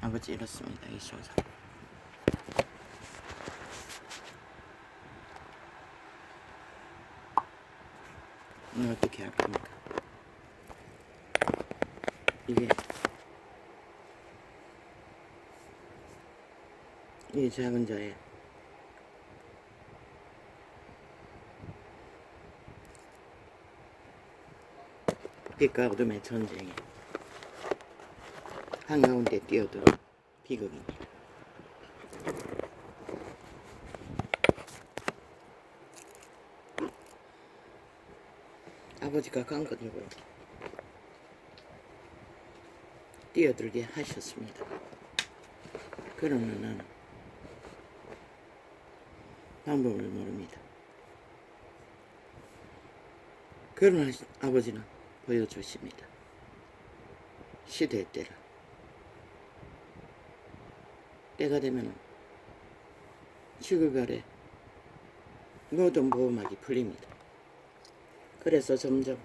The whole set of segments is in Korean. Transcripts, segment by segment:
아버지 이렇습니다. 이 소사. 어떻게 할 겁니까? 이게 작은 자의 빛과 어둠의 전쟁에 한가운데 뛰어들어 비극입니다. 아버지가 강건으로 뛰어들게 하셨습니다. 그러나 나는 방법을 모릅니다. 그러나 아버지는 보여주십니다. 시대의 때를. 때가 되면 지구별의 모든 보호막이 풀립니다. 그래서 점점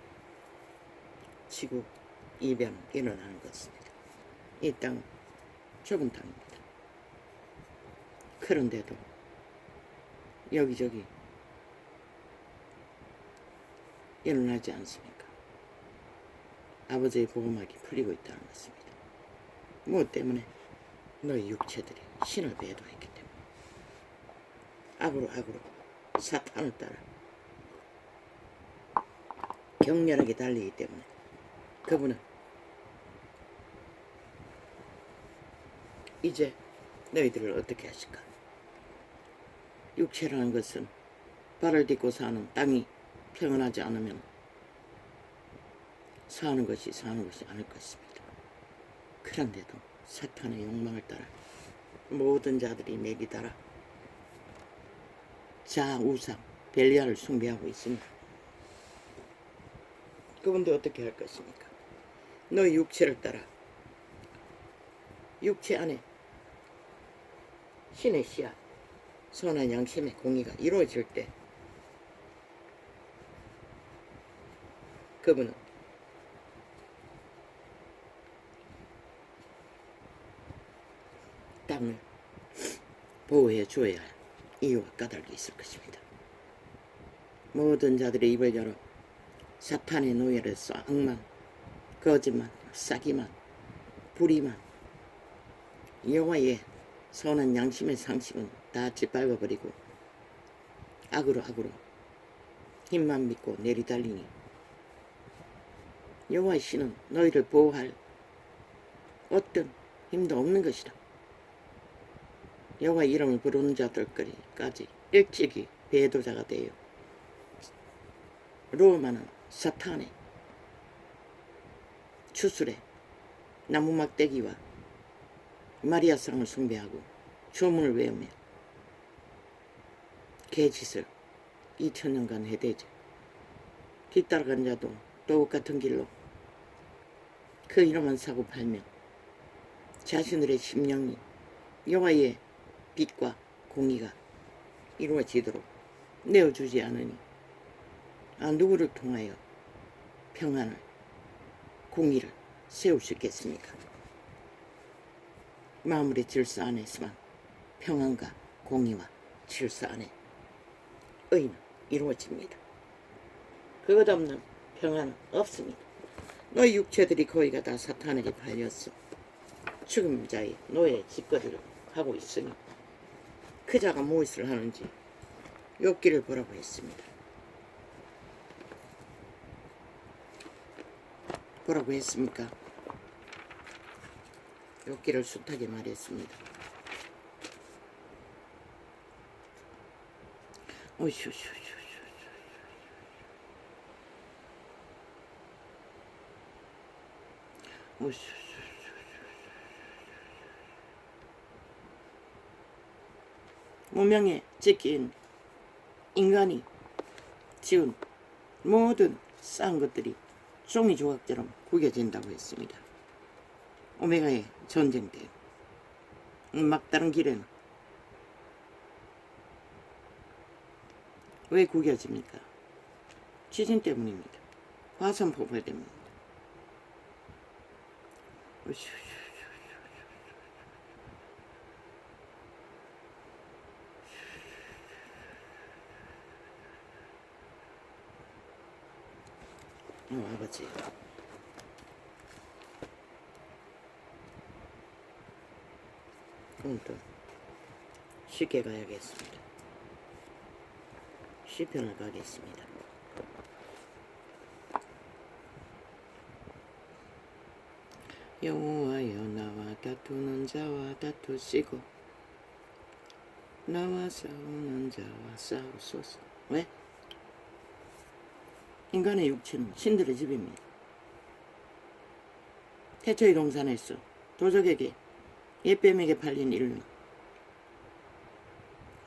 지구 이변이 일어나는 것입니다. 이 땅은 좁은 땅입니다. 그런데도 여기저기 일어나지 않습니까? 아버지의 보호막이 풀리고 있다는 것입니다. 무엇 때문에? 너희 육체들이 신을 배도했기 때문에. 악으로 사탄을 따라 격렬하게 달리기 때문에 그분은 이제 너희들을 어떻게 하실까? 육체라는 것은 발을 딛고 사는 땅이 평온하지 않으면 사는 것이 아닐 것입니다. 그런데도 사탄의 욕망을 따라 모든 자들이 내리다라 자우상 벨리알을 숭배하고 있습니다. 그분도 어떻게 할 것입니까? 너희 육체를 따라 육체 안에 신의 씨앗 선한 양심의 공의가 이루어질 때 그분은 땅을 보호해 주어야 할 이유와 까닭이 있을 것입니다. 모든 자들의 입을 열어 사탄의 노예로서 악만, 거짓말, 사기만, 불의만 여호와의 선한 양심의 상식은 다 짓밟아버리고 악으로 힘만 믿고 내리달리니 여호와의 신은 너희를 보호할 어떤 힘도 없는 것이다. 여호와 이름을 부르는 자들까지 일찍이 배도자가 되어 로마는 사탄의 추술에 나무막대기와 마리아상을 숭배하고 주문을 외우며 개짓을 2000년간 해대죠. 뒤따라간 자도 똑같은 길로 그 이름만 사고 팔며 자신들의 심령이 여호와의 빛과 공의가 이루어지도록 내어주지 않으니 누구를 통하여 평안을 공의를 세울 수 있겠습니까? 마무리 질서 안에서만 평안과 공의와 질서 안에 의는 이루어집니다. 그것 없는 평안은 없습니다. 너희 육체들이 거의가 다 사탄에게 팔렸어. 죽음자의 노예 짓거리를 하고 있으니 그 자가 무엇을 하는지 욥기를 보라고 했습니다. 뭐라고 했습니까? 욥기를 숱하게 말했습니다. 무명에 찍힌 인간이 지은 모든 쌓은 것들이 종이 조각처럼 구겨진다고 했습니다. 오메가의 전쟁 때 막다른 길에는 왜 구겨집니까? 지진 때문입니다. 화산 폭발 때문입니다. 아버지. 그럼 또 쉽게 가야겠습니다. 시편을 가겠습니다. 여호와여, 나와 다투는 자와 다투시고 나와 싸우는 자와 싸우소서. 왜? 인간의 육체는 신들의 집입니다. 태초의 동산에서 도적에게 옛뱀에게 팔린 인류는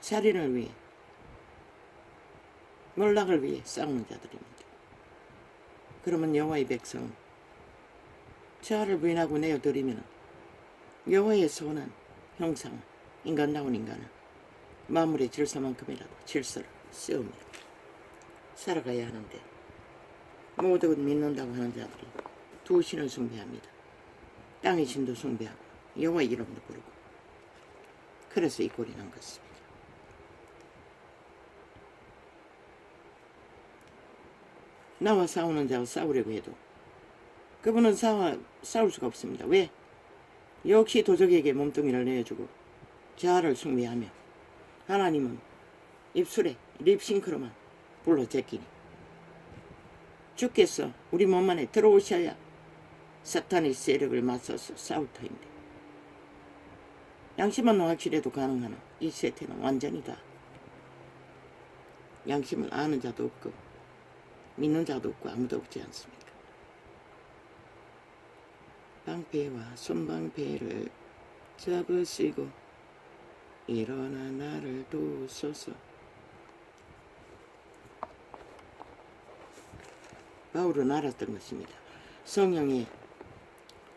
살인을 위해, 몰락을 위해 싸우는 자들입니다. 그러면 여호와의 백성은 저하를 부인하고 내어드리면 여호와의 선한 형상은, 인간다운 인간은 만물의 질서만큼이라도 질서를 세우며 살아가야 하는데, 모두 믿는다고 하는 자들이 두 신을 숭배합니다. 땅의 신도 숭배하고 여호와의 이름도 부르고, 그래서 이 꼴이 난 것입니다. 나와 싸우는 자와 싸우려고 해도 그분은 싸울 수가 없습니다. 왜? 역시 도적에게 몸뚱이를 내어주고 자아를 숭배하며 하나님은 입술에 립싱크로만 불러 제끼니, 주께서 우리 몸 안에 들어오셔야 사탄의 세력을 맞서서 싸울 터인데, 양심만 확실해도 가능하나 이 세태는 완전히 다 양심을 아는 자도 없고 믿는 자도 없고 아무도 없지 않습니까? 방패와 손방패를 잡으시고 일어나 나를 도우소서. 바울은 알았던 것입니다. 성령의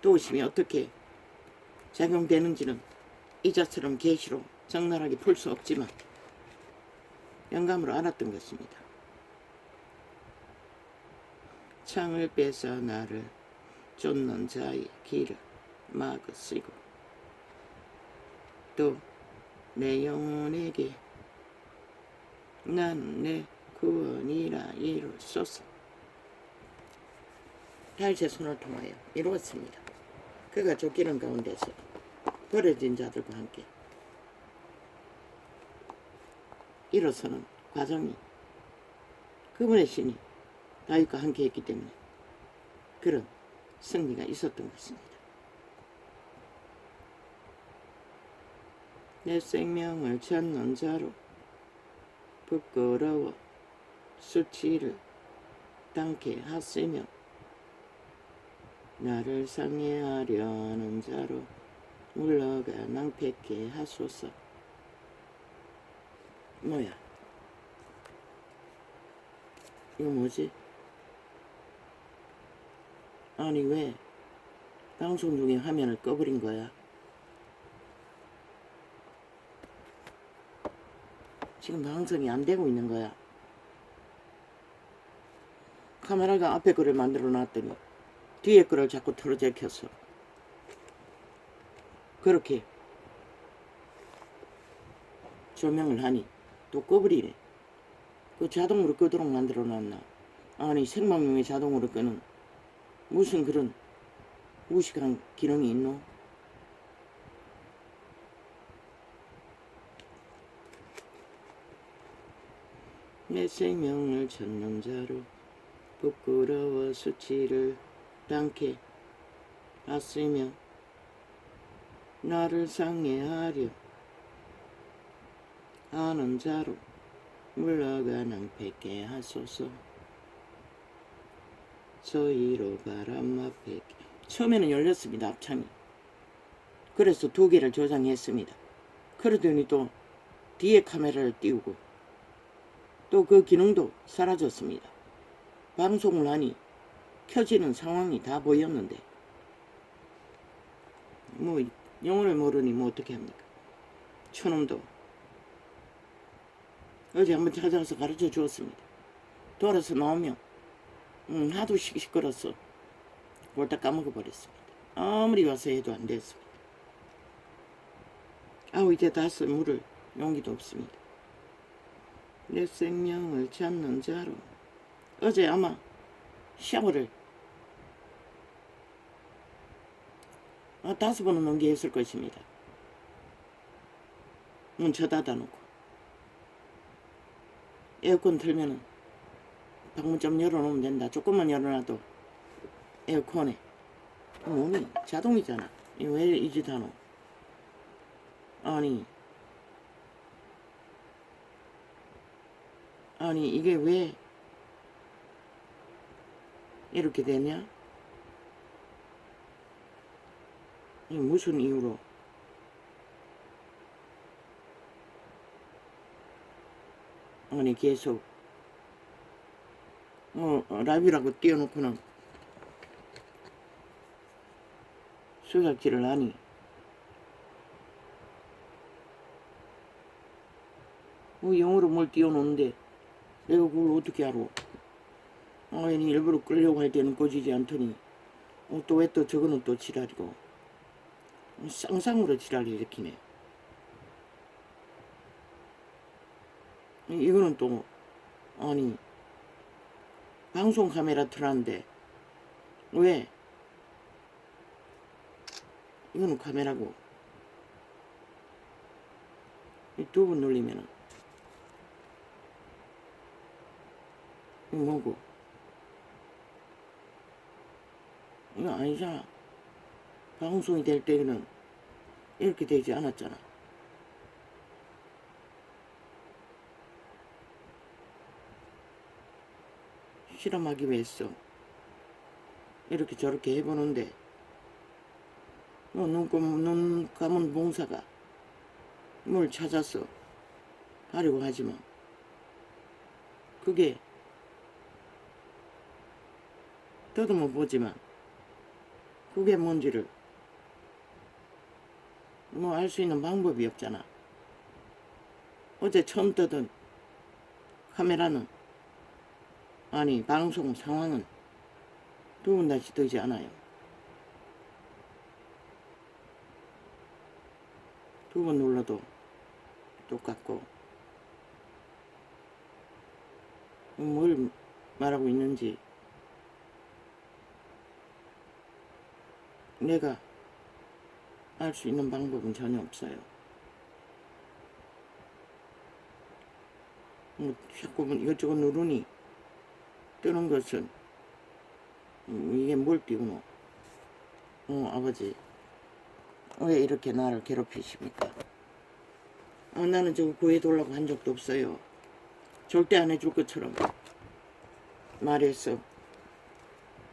도우심이 어떻게 작용되는지는 이자처럼 계시로 적나라하게 풀 수 없지만 영감으로 알았던 것입니다. 창을 빼서 나를 쫓는 자의 길을 막으시고 또 내 영혼에게 나는 내 구원이라 이루소서. 다윗의 손을 통하여 이루었습니다. 그가 쫓기는 가운데서 버려진 자들과 함께 일어서는 과정이 그분의 신이 다윗과 함께 했기 때문에 그런 승리가 있었던 것입니다. 내 생명을 찾는 자로 부끄러워 수치를 당케 하시며 나를 상해하려 하는 자로 물러가 낭패케 하소서. 뭐야? 이거 뭐지? 아니 왜 방송 중에 화면을 꺼버린 거야? 지금 방송이 안 되고 있는 거야. 카메라가 앞에 거를 만들어 놨더니 뒤에 거를 자꾸 틀어제켜서 그렇게 조명을 하니 또 꺼버리네. 그 자동으로 끄도록 만들어 놨나? 아니 생방송이 자동으로 끄는 무슨 그런 무식한 기능이 있노? 내 생명을 찾는 자로 부끄러워 수치를 당케 하시며 나를 상해하려 하는 자로 물러가 낭패케 하소서. 저희로 바람 앞에 처음에는 열렸습니다. 앞창이. 그래서 2개를 조장했습니다. 그러더니 또 뒤에 카메라를 띄우고 또 그 기능도 사라졌습니다. 방송을 하니 켜지는 상황이 다 보였는데 뭐 영어를 모르니 뭐 어떻게 합니까? 저놈도 어제 한번 찾아와서 가르쳐 주었습니다. 돌아서 나오면 하도 시끄러서 꼴딱 까먹어버렸습니다. 아무리 와서 해도 안 됐습니다. 이제 다 쓸 물을 용기도 없습니다. 내 생명을 찾는 자로 어제 아마 샤워를 5번은 넘게 했을 것입니다. 문 쳐닫아 놓고 에어컨 틀면은 방문 좀 열어놓으면 된다. 조금만 열어놔도 에어컨에 뭐니 자동이잖아. 왜 이 짓 하노? 아니 이게 왜 이렇게 되냐? 이 무슨 이유로? 아니 계속 라이브라고 띄워놓고는 수작질을 하니 영어로 뭘 띄워놓는데 내가 그걸 어떻게 알아? 아니 일부러 끌려고 할 때는 꺼지지 않더니 또 왜 또 저거는 또 지랄이고 쌍쌍으로 지랄을 일으키네. 이거는 또 아니 방송 카메라 틀었는데 왜 이거는 카메라고 두 번 눌리면은 이거 뭐고 이거 아니잖아. 방송이 될 때는 이렇게 되지 않았잖아. 실험하기 위해서 이렇게 저렇게 해보는데 눈 감은 봉사가 뭘 찾아서 하려고 하지만 그게 더듬어 보지만 그게 뭔지를 알 수 있는 방법이 없잖아. 어제 처음 뜨던 카메라는 아니 방송 상황은 두 번 다시 뜨지 않아요. 두 번 눌러도 똑같고 뭘 말하고 있는지 내가 알 수 있는 방법은 전혀 없어요. 자꾸 이것저것 누르니 뜨는 것은 이게 뭘 띄우노? 아버지 왜 이렇게 나를 괴롭히십니까? 나는 저거 구해달라고 한 적도 없어요. 절대 안 해줄 것처럼 말했어.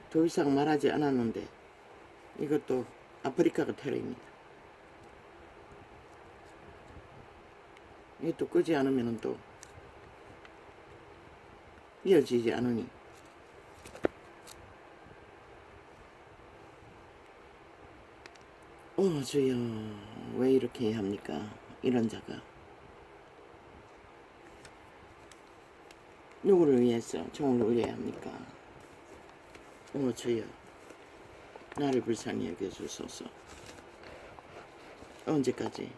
더 이상 말하지 않았는데 이것도 아프리카가 테러입니다. 이게 또 끄지 않으면 또 이어지지 않으니 주여 왜 이렇게 해야 합니까? 이런 자가 누구를 위해서 종을 울려야 합니까? 주여 나를 불쌍히 여겨주소서. 언제까지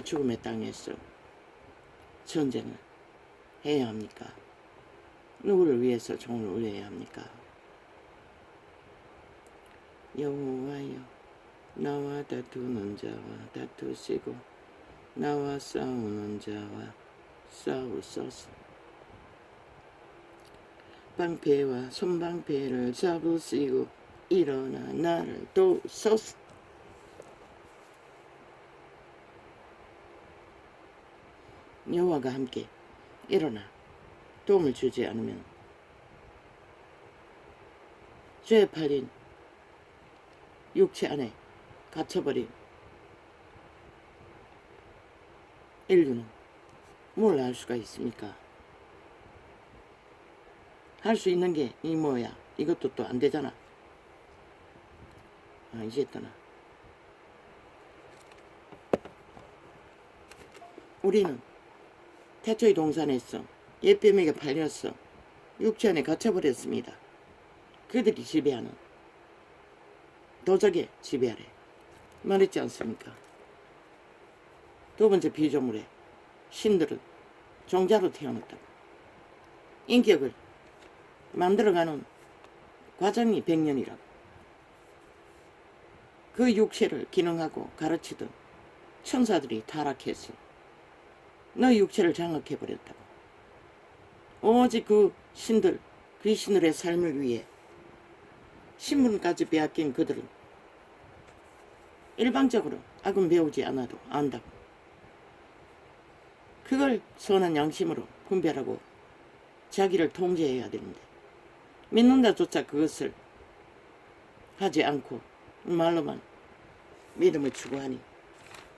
죽음의 땅에서 전쟁을 해야 합니까? 누구를 위해서 종을 울려야 합니까? 여호와여 나와 다투는 자와 다투시고 나와 싸우는 자와 싸우소서. 방패와 손방패를 잡으시고 일어나 나를 도우소서. 여호와가 함께 일어나 도움을 주지 않으면 죄에 팔린 육체 안에 갇혀버린 인류는 뭘 할 수가 있습니까? 할 수 있는 게 이 뭐야? 이것도 또 안 되잖아. 이제 떠나. 우리는 태초의 동산에서 옛뱀에게 팔렸어. 육체 안에 갇혀버렸습니다. 그들이 지배하는 도적의 지배 아래 말했지 않습니까? 두 번째 비조물에 신들은 종자로 태어났다고. 인격을 만들어가는 과정이 100년이라고. 그 육체를 기능하고 가르치던 천사들이 타락해서 너 육체를 장악해버렸다고. 오직 그 신들, 귀신들의 삶을 위해 신분까지 빼앗긴 그들은 일방적으로 악은 배우지 않아도 안다고. 그걸 선한 양심으로 분별하고 자기를 통제해야 되는데 믿는다조차 그것을 하지 않고 말로만 믿음을 추구하니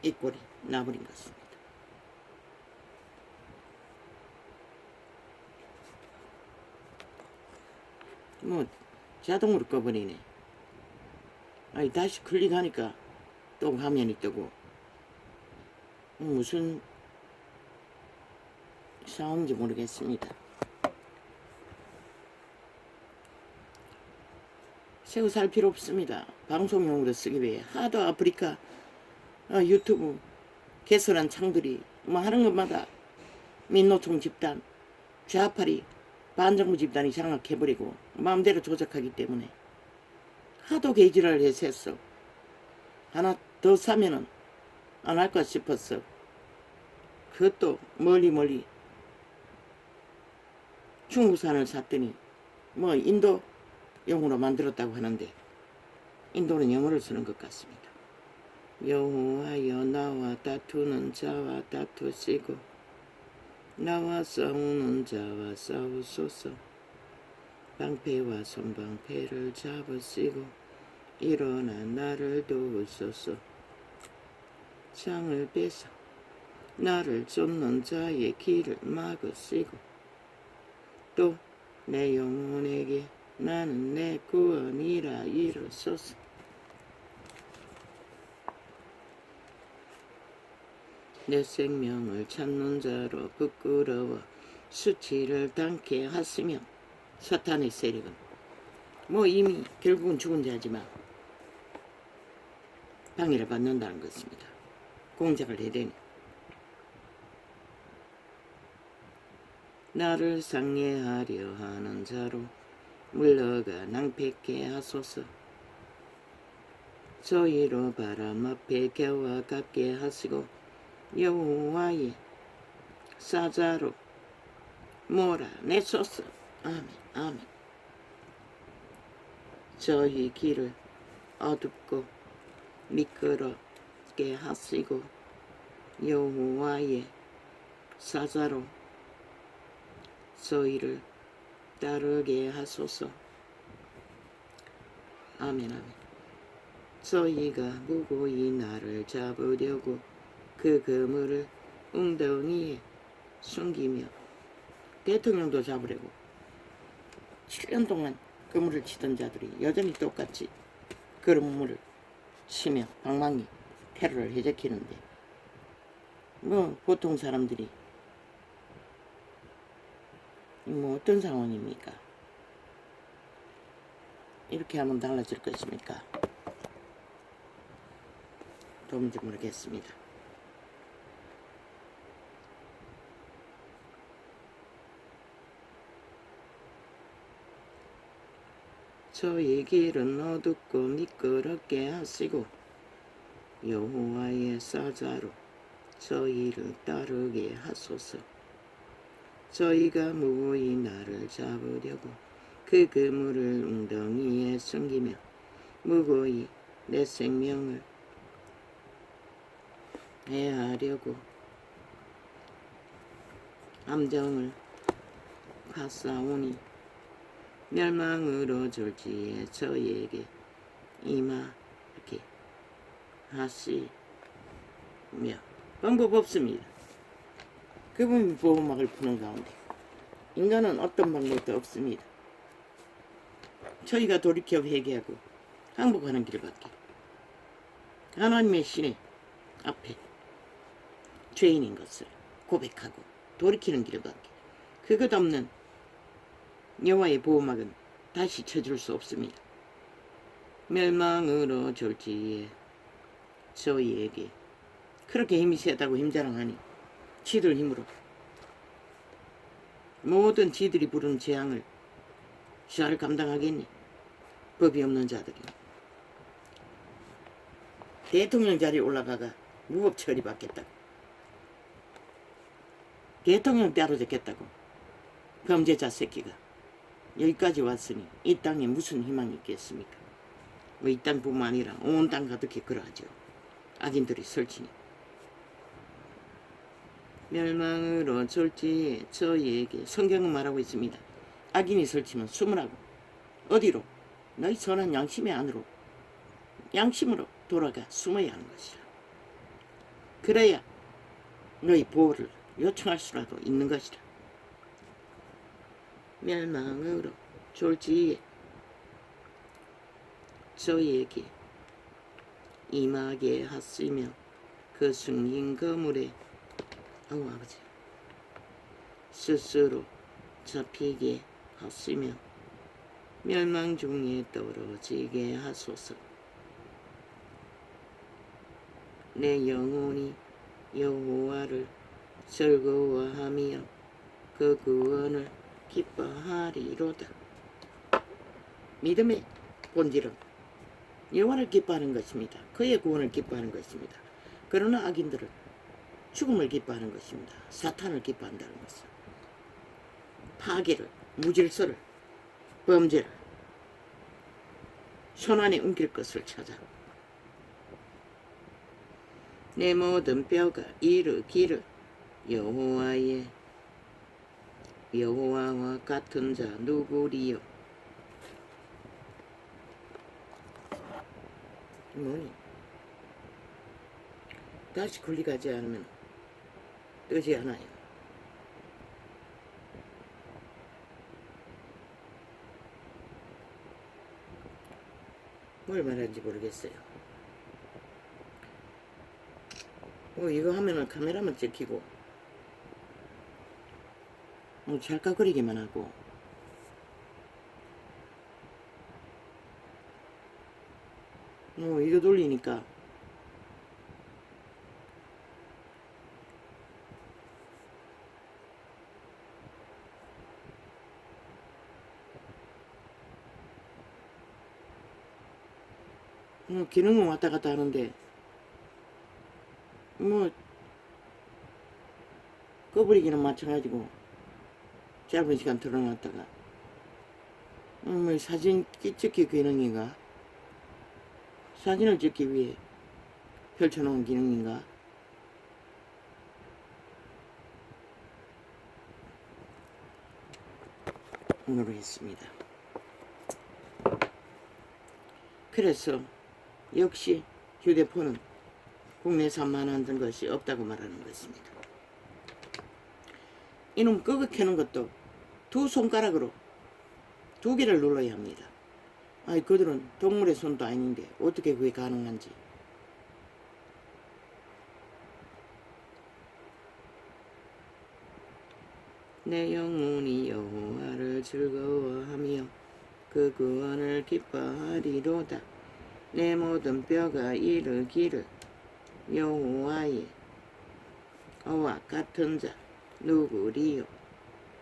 이 꼴이 나버린 것입니다. 뭐 자동으로 꺼버리네. 아니 다시 클릭하니까 또 화면이 뜨고 무슨 상황인지 모르겠습니다. 새우 살 필요 없습니다. 방송용으로 쓰기 위해 하도 아프리카 유튜브 개설한 창들이 뭐 하는 것마다 민노총 집단, 좌파리, 반정부 집단이 장악해버리고 마음대로 조작하기 때문에 하도 개지랄을 해서 하나 더 사면은 안 할까 싶었어. 그것도 멀리 중국산을 샀더니 뭐 인도용으로 만들었다고 하는데 인도는 영어를 쓰는 것 같습니다. 여호와여 나와 다투는 자와 다투시고 나와 싸우는 자와 싸우소서. 방패와 손방패를 잡으시고 일어나 나를 도우소서. 창을 빼서 나를 쫓는 자의 길을 막으시고 또 내 영혼에게 나는 내 구원이라 이르소서. 내 생명을 찾는 자로 부끄러워 수치를 당케 하시며. 사탄의 세력은 뭐 이미 결국은 죽은 자지만 방해를 받는다는 것입니다. 공작을 해야 되니. 나를 상해하려 하는 자로 물러가 낭패케 하소서. 저희로 바람 앞에 겨와 같게 하시고 여호와의 사자로 몰아내소서. 아멘 아멘. 저희 길을 어둡고 미끄럽게 하시고 여호와의 사자로 저희를 따르게 하소서. 아멘 아멘. 저희가 무고히 나를 잡으려고 그 그물을 웅덩이에 숨기며 대통령도 잡으려고 7년 동안 그물을 치던 자들이 여전히 똑같이 그물을 치며 방망이 테러를 해제키는데 뭐 보통 사람들이 뭐 어떤 상황입니까? 이렇게 하면 달라질 것입니까? 도무지 모르겠습니다. 저희 길은 어둡고 미끄럽게 하시고 여호와의 사자로 저희를 따르게 하소서. 저희가 무고히 나를 잡으려고 그 그물을 웅덩이에 숨기며 무고히 내 생명을 해하려고 함정을 파싸우니 멸망으로 졸지에 저희에게 임하게 하시며. 방법 없습니다. 그분이 보호막을 푸는 가운데 인간은 어떤 방법도 없습니다. 저희가 돌이켜 회개하고 항복하는 길밖에. 하나님의 신의 앞에 죄인인 것을 고백하고 돌이키는 길밖에. 그것 없는 여호와의 보호막은 다시 쳐줄 수 없습니다. 멸망으로 졸지에 저희에게 그렇게 힘이 세다고 힘자랑하니 지들 힘으로 모든 지들이 부른 재앙을 잘 감당하겠니? 법이 없는 자들이. 대통령 자리에 올라가가 무법 처리받겠다고. 대통령 따로잡겠다고. 범죄자 새끼가 여기까지 왔으니 이 땅에 무슨 희망이 있겠습니까? 뭐 이 땅뿐만 아니라 온 땅 가득히 그러하죠. 악인들이 설치니. 멸망으로 졸지에 저희에게 성경은 말하고 있습니다. 악인이 설치면 숨으라고. 어디로? 너희 선한 양심의 안으로, 양심으로 돌아가 숨어야 하는 것이라. 그래야 너희 보호를 요청할 수라도 있는 것이라. 멸망으로 졸지에 저희에게 임하게 하시며 그 숨긴 거물에 아버지 스스로 잡히게 하시며 멸망 중에 떨어지게 하소서. 내 영혼이 여호와를 즐거워하며 그 구원을 기뻐하리로다. 믿음의 본질은 여호와를 기뻐하는 것입니다. 그의 구원을 기뻐하는 것입니다. 그러나 악인들은 죽음을 기뻐하는 것입니다. 사탄을 기뻐한다는 것은 파괴를, 무질서를, 범죄를 손안에 옮길 것을 찾아 내 모든 뼈가 이르기를 여호와와 같은 자 누구리요? 뭐니? 다시 군리가지 않으면 뜨지 않아요. 뭘 말하는지 모르겠어요. 이거 하면은 카메라만 찍히고 찰칵거리기만 하고 이거 돌리니까 기능은 왔다 갔다 하는데 꺼버리기는 마찬가지고 짧은 시간 틀어놨다가 사진 찍기 기능인가? 사진을 찍기 위해 펼쳐놓은 기능인가? 모르겠습니다. 그래서 역시 휴대폰은 국내에서 만든 것이 없다고 말하는 것입니다. 이놈 끄고 켜는 것도 두 손가락으로 두 개를 눌러야 합니다. 그들은 동물의 손도 아닌데 어떻게 그게 가능한지. 내 영혼이 여호와를 즐거워하며 그 구원을 기뻐하리로다. 내 모든 뼈가 이르기를 여호와와 같은 자 누구리요?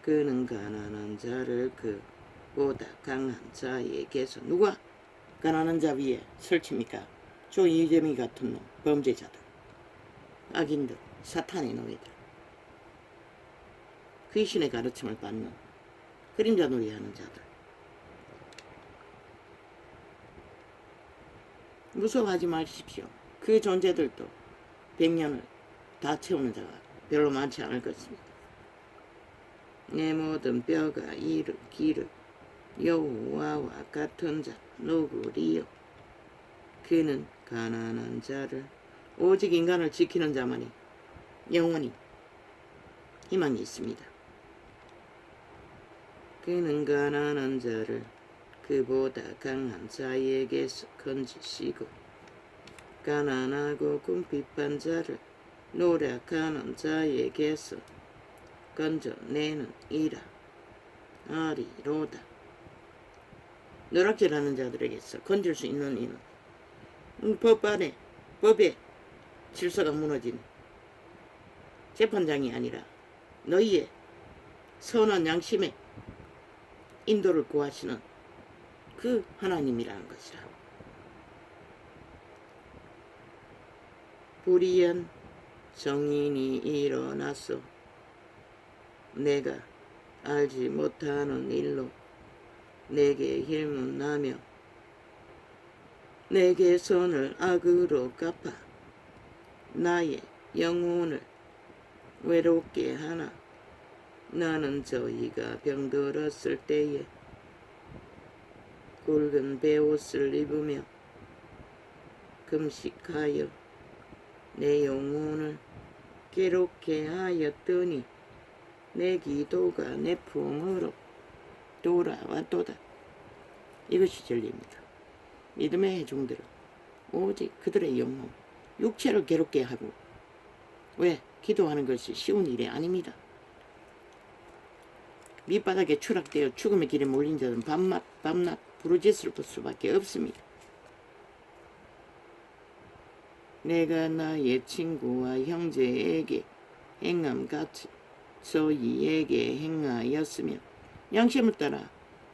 그는 가난한 자를 그보다 강한 자에게서 누가 가난한 자 위에 설칩니까? 이재미 같은 놈, 범죄자들, 악인들, 사탄의 노예들, 귀신의 가르침을 받는 그림자 놀이하는 자들. 무서워하지 마십시오. 그 존재들도 100년을 다 채우는 자가 별로 많지 않을 것입니다. 내 모든 뼈가 이르기를 여호와와 같은 자 누구리요? 그는 가난한 자를, 오직 인간을 지키는 자만이 영원히 희망이 있습니다. 그는 가난한 자를 그보다 강한 자에게서 건지시고 가난하고 궁핍한 자를 노력하는 자에게서 건져내는 이라 아리로다. 노력질하는 자들에게서 건질 수 있는 이는 법의 질서가 무너진 재판장이 아니라 너희의 선한 양심에 인도를 구하시는 그 하나님이라는 것이라. 불의한 정인이 일어났어. 내가 알지 못하는 일로 내게 힐문나며 내게 선을 악으로 갚아 나의 영혼을 외롭게 하나. 나는 저희가 병들었을 때에 굵은 베옷을 입으며 금식하여 내 영혼을 괴롭게 하였더니 내 기도가 내 품으로 돌아왔도다. 이것이 진리입니다. 믿음의 회중들은 오직 그들의 영혼, 육체를 괴롭게 하고, 왜? 기도하는 것이 쉬운 일이 아닙니다. 밑바닥에 추락되어 죽음의 길에 몰린 자는 밤낮 부르짖을 수밖에 없습니다. 내가 나의 친구와 형제에게 행함같이 저희에게 행하였으며, 양심을 따라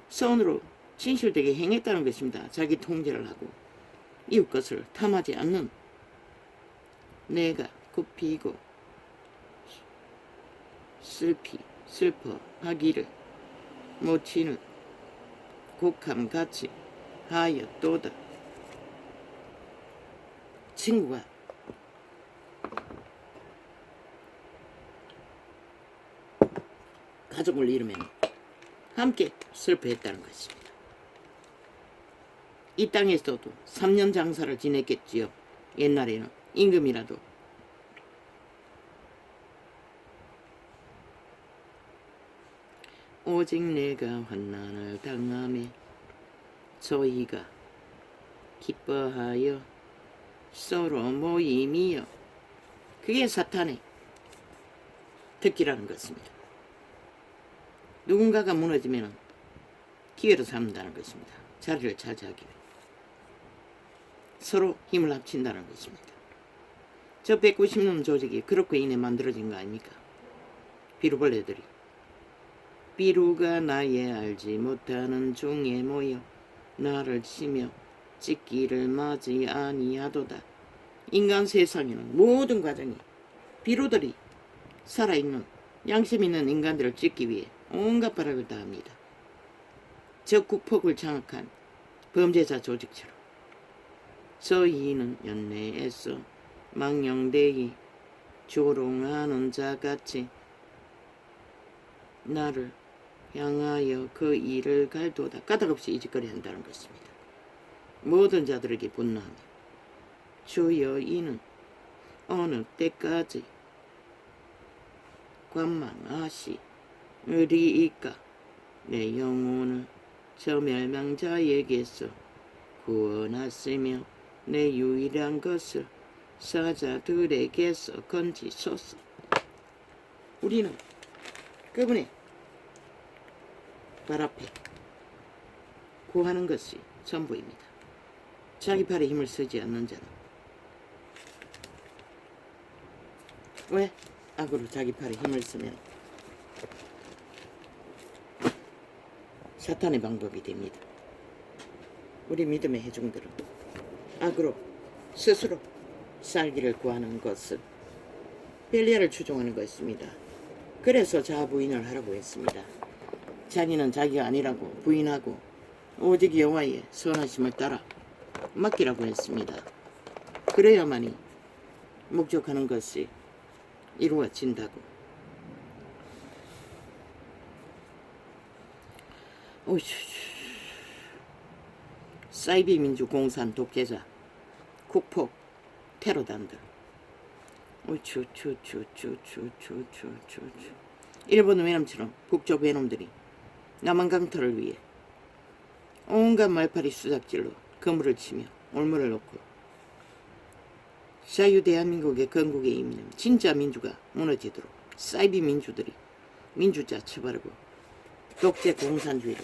선으로 진실되게 행했다는 것입니다. 자기 통제를 하고 이웃 것을 탐하지 않는, 내가 굽히고 슬퍼하기를 모치는 곡함같이 하였도다. 친구가 가족을 잃으면 함께 슬퍼했다는 것입니다. 이 땅에서도 3년 장사를 지냈겠지요. 옛날에는 임금이라도. 오직 내가 환난을 당하며 저희가 기뻐하여 서로 모임이여. 그게 사탄의 특기라는 것입니다. 누군가가 무너지면 기회로 삼는다는 것입니다. 자리를 차지하기 위해 서로 힘을 합친다는 것입니다. 저 190년 조직이 그렇게 인해 만들어진 거 아닙니까? 비루벌레들이 비루가 나의 알지 못하는 종에 모여 나를 치며 찢기를 맞이 아니하도다. 인간 세상에는 모든 과정이 비루들이 살아있는 양심 있는 인간들을 찢기 위해 온갖 발악을 다합니다. 저 국폭을 장악한 범죄자 조직처럼 저희는 연내에서 망령되이 조롱하는 자같이 나를 향하여 그 일을 갈도다. 까닭없이 이짓거리 한다는 것입니다. 모든 자들에게 분노하며 주여 이는 어느 때까지 관망하시리이까. 내 영혼을 저 멸망자에게서 구원하시며 내 유일한 것을 사자들에게서 건지소서. 우리는 그분의 발 앞에 구하는 것이 전부입니다. 자기 팔에 힘을 쓰지 않는 자는 왜? 악으로 자기 팔에 힘을 쓰면 사탄의 방법이 됩니다. 우리 믿음의 회중들은 악으로 스스로 살기를 구하는 것은 벨리알을 추종하는 것입니다. 그래서 자부인을 하라고 했습니다. 자기는 자기가 아니라고 부인하고 오직 여호와의 선하심을 따라 맡기라고 했습니다. 그래야만이 목적하는 것이 이루어진다고. 사이비 민주 공산 독재자 국폭 테러단들. 일본 외놈처럼 북쪽 외놈들이 남한 강탈을 위해 온갖 말파리 수작질로 그물을 치며 올무를 놓고 자유 대한민국의 건국에 있는 진짜 민주가 무너지도록 사이비 민주들이 민주자 처벌하고 독재 공산주의를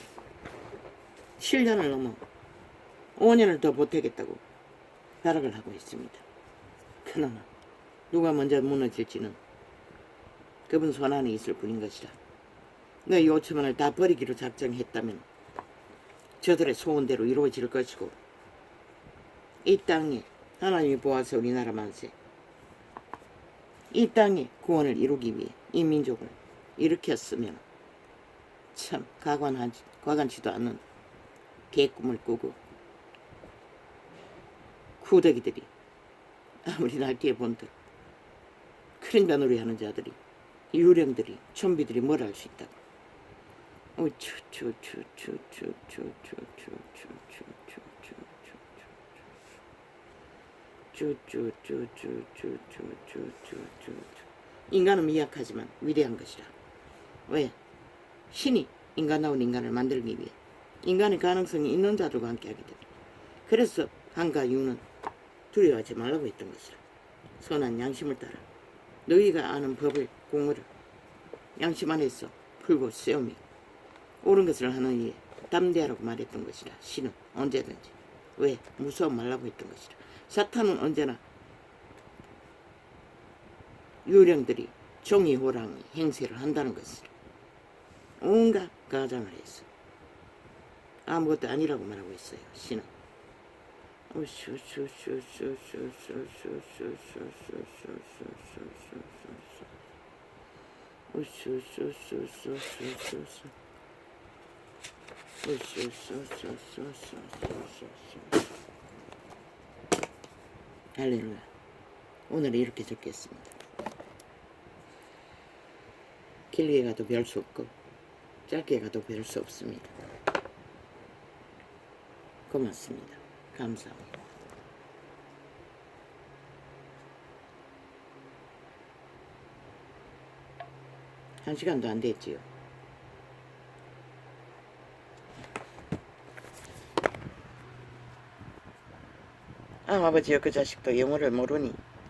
7년을 넘어 5년을 더 보태겠다고 발악을 하고 있습니다. 그러나 누가 먼저 무너질지는 그분 손 안에 있을 뿐인 것이다. 너희 5천만을 다 버리기로 작정했다면 저들의 소원대로 이루어질 것이고, 이 땅에 하나님이 보아서 우리나라 만세, 이 땅에 구원을 이루기 위해 이 민족을 일으켰으면 참 과간치도 않는 개꿈을 꾸고 후대기들이 아무리 날뛰어 본들 그림자 놀이하는 자들이 유령들이 좀비들이 뭘 할 수 있다고. 인간은 미약하지만 위대한 것이라. 왜? 신이 인간다운 인간을 만들기 위해 인간의 가능성이 있는 자들과 함께하기 때문에. 그래서 한가 유는 두려워하지 말라고 했던 것이라. 선한 양심을 따라 너희가 아는 법을 공의를 양심 안에서 풀고 세우며 옳은 것을 하는 이에 담대하라고 말했던 것이라. 신은 언제든지. 왜? 무서워 말라고 했던 것이라. 사탄은 언제나 유령들이 종이호랑이 행세를 한다는 것이라. 온갖 가장을 해서 아무것도 아니라고 말하고 있어요. 신은. 할렐루야. 오늘 이렇게 적겠습니다. 길게 가도 별 수 없고 짧게 가도 별 수 없습니다. 고맙습니다. 감사합니다. 한 시간도 안 됐지요. 아버지여, 그 자식도 영어를 모르니